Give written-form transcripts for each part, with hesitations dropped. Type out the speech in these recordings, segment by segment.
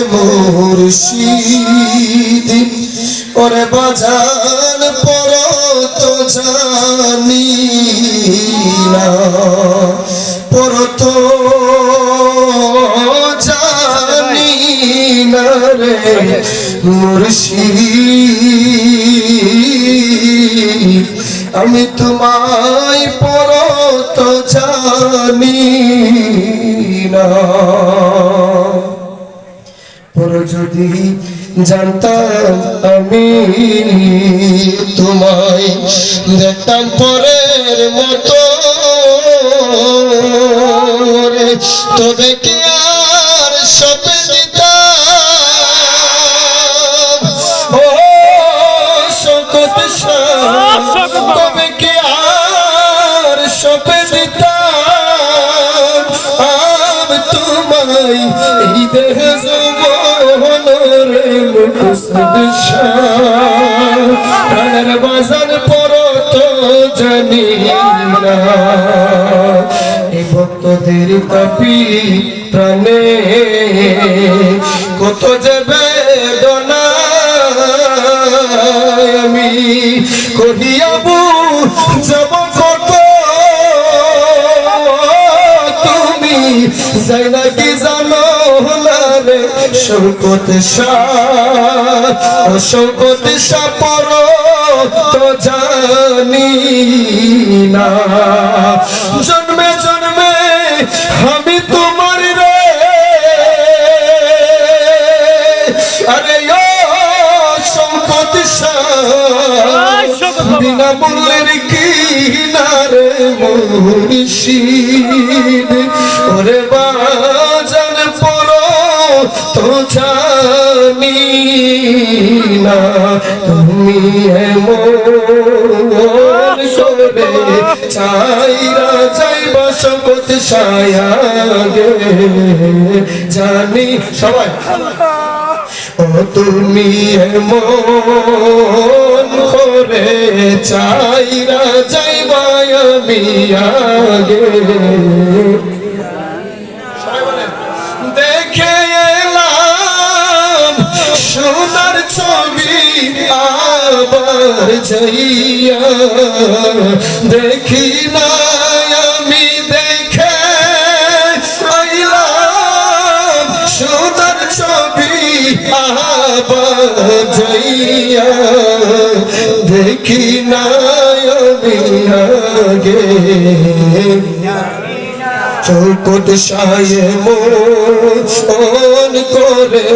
মুর্শিদ ওরে বাজান পর তো জানি না পর তো জানি না রে মুর্শিদ আমি তোমায় পর তো জানি না পর যদি জানতাম আমি তোমায় দেখতাম পরের মতো তবে কি আর সপে দিতাম ও শকত তবে কি আর সপে দিতাম আব তোমায় এই দেহ প্রাণের বাজান পর তো জানি না এই ভক্তদের কাপি প্রাণে কত যে বেদনা আমি কহিয়াবু যাব কত তুমি যাই নাকি জানো শৌকত শাহ পর তো জানি না জন্মে জন্মে আমি তোমার রে আরে ও শৌকত শাহ বিনা মূল্যের কিনারে মুর্শিদ ওরে বাজান পর তো জানি না তুমি এমন করে চাইরা যাইবা শকত ছায়াগে জানি সবাই ও তুমি এমন করে চাইরা যাইবা আমি আগে দেখে সোনার ছবি আবার যাইয়া দেখি না আমি দেখে আইলাম সোনার ছবি আবার যাইয়া দেখি না আমি আগে চৌকট শাহে মন করে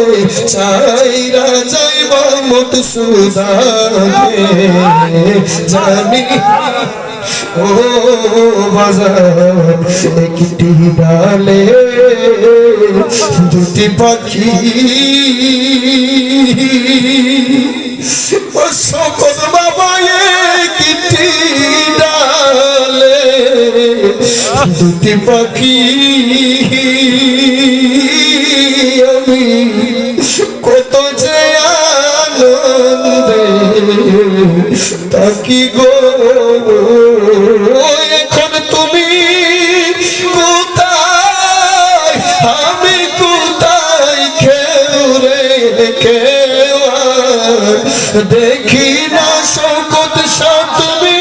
চাইরা যাইবা মত সুদাকে জানি ও বাজার একটি ডালে দুটি পাখি ও সকল বাবা একটি ডালে দুটি পাখি আমি কত যে আনন্দে তাকি গো এখন তুমি কোথায় আমি কোথায় কেউ রে কেউ দেখি না শকত শাহ তুমি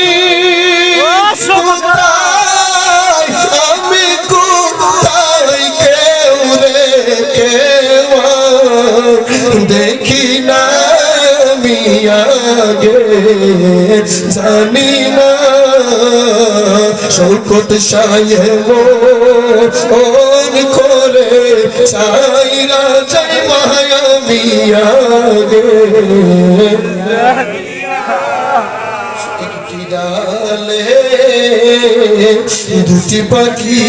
দেখি না আমি আগে জানি না শৌকত শাহে মন করে চাইরা যাইবা আমি আগে একটি ডালে দুটি পাখি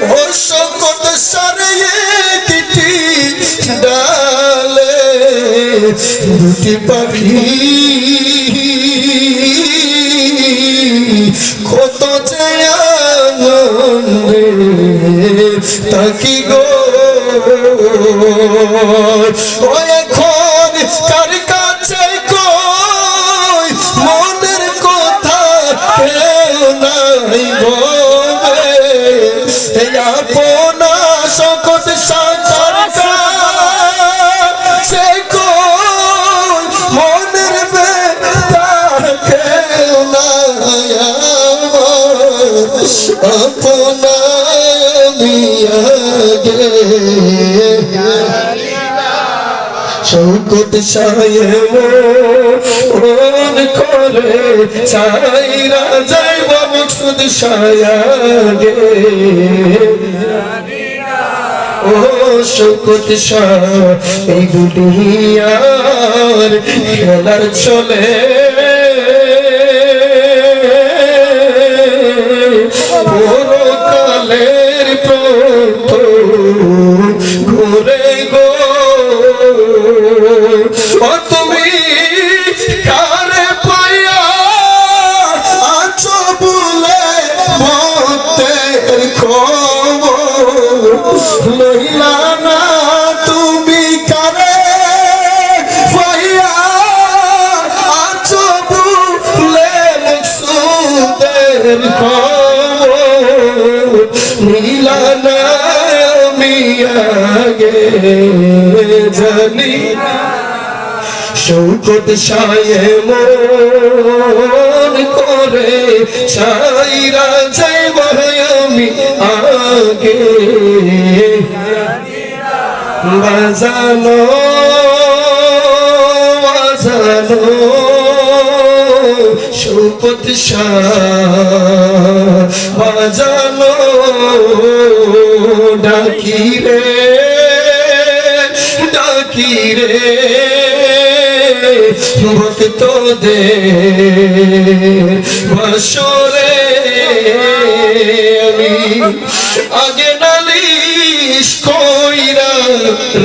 ও শকত সারে একটি ডালে দুটি পাখি কত যে আনন্দে তাকি গো ও এখন কার কাছে কই মনের কথা কেউ নাই বলে আপনা শকত সাকার সে কোন মনের বেতাকে না আপনা মিয়াগে শৌকত সায়ে মন করে চাইরা যাইব মকসুদ সায়াগে ও শৌকত শাহ এই দুনিয়ার খেলার চলে পরকালের পথ ঘুরে গো ও তুমি কারে পাইয়া আছো বলে ভক্তের খবর লইলা না তুমি কারে পাইয়া আছো বলে মকসুদের খবর নীলা না মিয়াগে জানি শৌকত শায়ে মন করে চাইরা যাইব আমি আগে বাজানো বাজানো শৌকত শাহ বাজানো ডাকি রে ডাকি রে ভক্ত দে বসরে আমি আগে নালিশ কইরা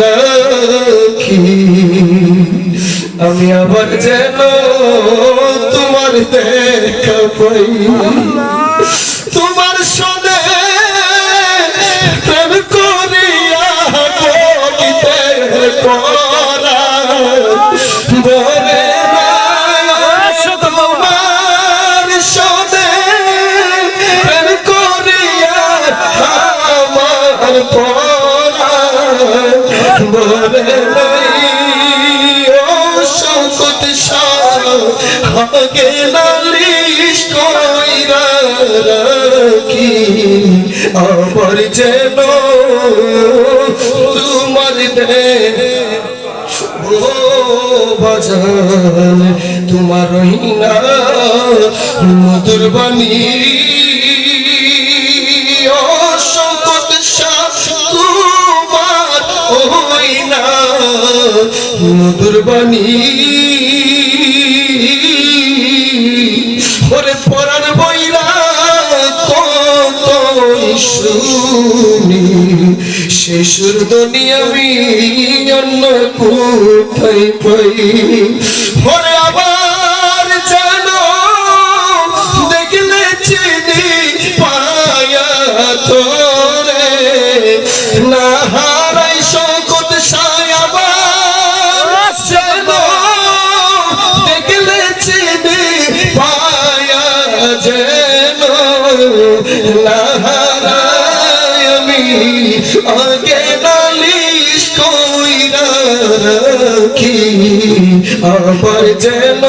রাখি আমি আবার যেন তোমার দেখা পাই তোমার সনে প্রেম করিয়া বলিতে পরা বলে তোমার সনে প্রেম করিয়া আমার পরা বলে শৌকত শাহ আগে নালিশ কইরা রাখি আবার যেন তোমার দে ও বাজান তোমার না মধুর বাণী ও শৌকত শাহ তোমার ওই না মধুর বাণী ওরে পরার বইরা কত শুনি সে সুর দুনিয়া আমি অন্য কোথায় পাই ওরে আবার জানো দেখলে চিনি পায়া তোরে না হারাই শৌকত শাহ আবার জানো দেখলে চিনি পায়া যেন না হারাই আমি আগে নালিশ কইরা রাখি আবার যেন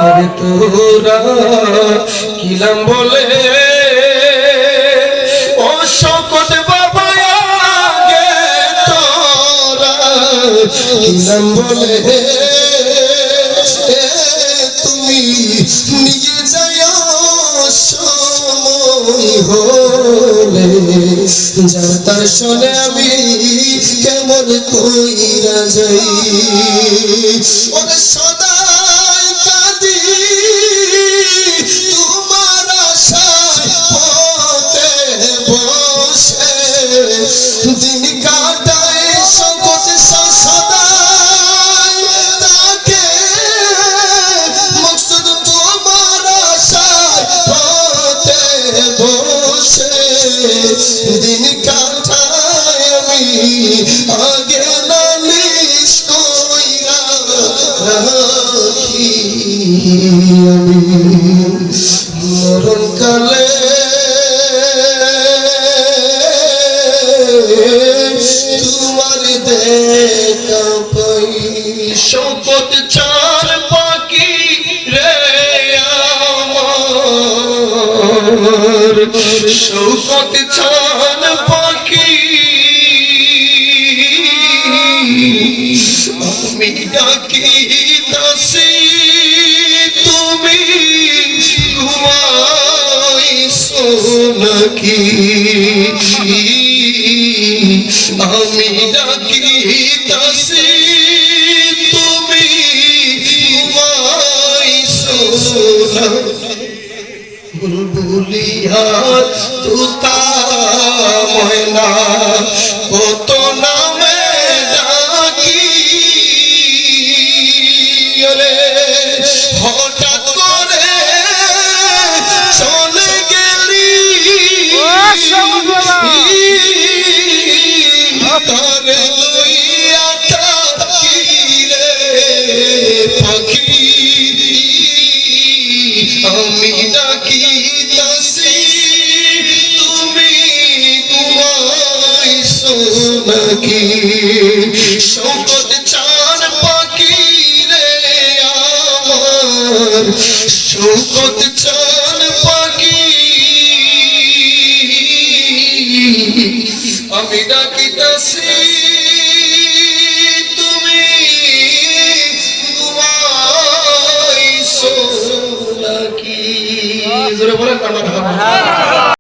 আরে তোরা কিলাম বলে ও শৌকত বাবা আগে তোরা কিলাম বলে তুমি নিজে যাইও সময় হলে যার তার শোনে আমি কেমন কইরা যাই ওরে সদাই কাঁদি তোমার আশায় পথে বসে দিন কাটায় শৌকত শাহ সদাই তাকে মকসুদ তোমার আশায় পথে বসে দিন কাটায় আমি আগে নালিশ কইরা রাখি আমি মরণ কালে তোমার দেখা পাই শপথ চার পাখি রে আমার শপথ চার পাখি আমি ডাকিতাছি তুমি ঘুমাইছো নাকি আমি ডাকিতাছি তুমি ঘুমাইছো নাকি বুলবুলিয়া তুতা ময়না কত নামে ডাকি রে হঠাৎ করে চলে গেলি তারে লইয়া থাকি রে পাখি আমি ডাকিতাছি তুমি ঘুমাইছো নাকি শপথ চার পাখি রে আমার শপথ চার পাখি আমি ডাকি